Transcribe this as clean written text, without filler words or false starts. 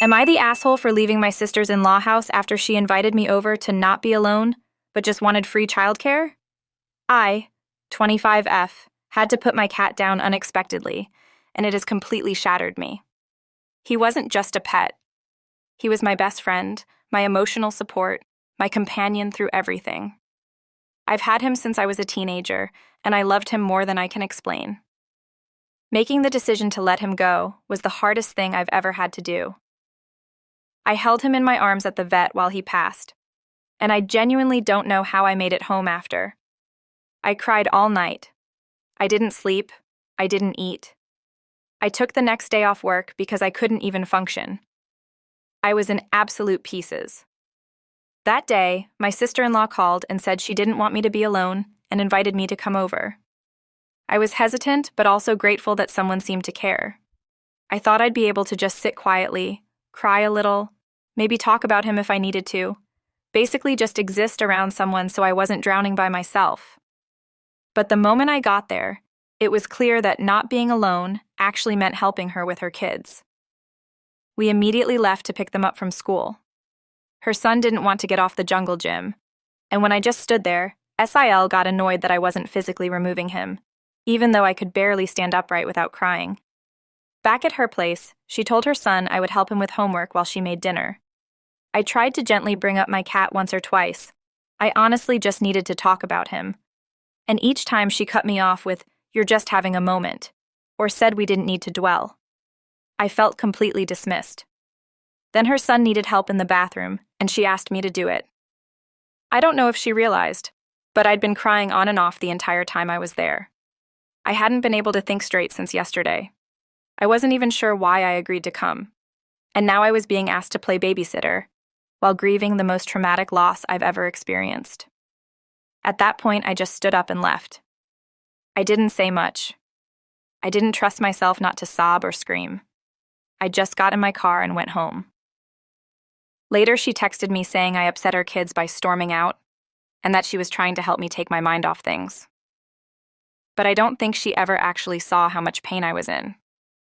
Am I the asshole for leaving my sister's in-law house after she invited me over to not be alone, but just wanted free childcare? I, 25F, had to put my cat down unexpectedly, and it has completely shattered me. He wasn't just a pet. He was my best friend, my emotional support, my companion through everything. I've had him since I was a teenager, and I loved him more than I can explain. Making the decision to let him go was the hardest thing I've ever had to do. I held him in my arms at the vet while he passed, and I genuinely don't know how I made it home after. I cried all night. I didn't sleep. I didn't eat. I took the next day off work because I couldn't even function. I was in absolute pieces. That day, my sister-in-law called and said she didn't want me to be alone and invited me to come over. I was hesitant, but also grateful that someone seemed to care. I thought I'd be able to just sit quietly, cry a little, maybe talk about him if I needed to, basically just exist around someone so I wasn't drowning by myself. But the moment I got there, it was clear that not being alone actually meant helping her with her kids. We immediately left to pick them up from school. Her son didn't want to get off the jungle gym, and when I just stood there, SIL got annoyed that I wasn't physically removing him, even though I could barely stand upright without crying. Back at her place, she told her son I would help him with homework while she made dinner. I tried to gently bring up my cat once or twice. I honestly just needed to talk about him. And each time she cut me off with, "You're just having a moment," or said we didn't need to dwell. I felt completely dismissed. Then her son needed help in the bathroom, and she asked me to do it. I don't know if she realized, but I'd been crying on and off the entire time I was there. I hadn't been able to think straight since yesterday. I wasn't even sure why I agreed to come. And now I was being asked to play babysitter, while grieving the most traumatic loss I've ever experienced. At that point, I just stood up and left. I didn't say much. I didn't trust myself not to sob or scream. I just got in my car and went home. Later, she texted me saying I upset her kids by storming out, and that she was trying to help me take my mind off things. But I don't think she ever actually saw how much pain I was in.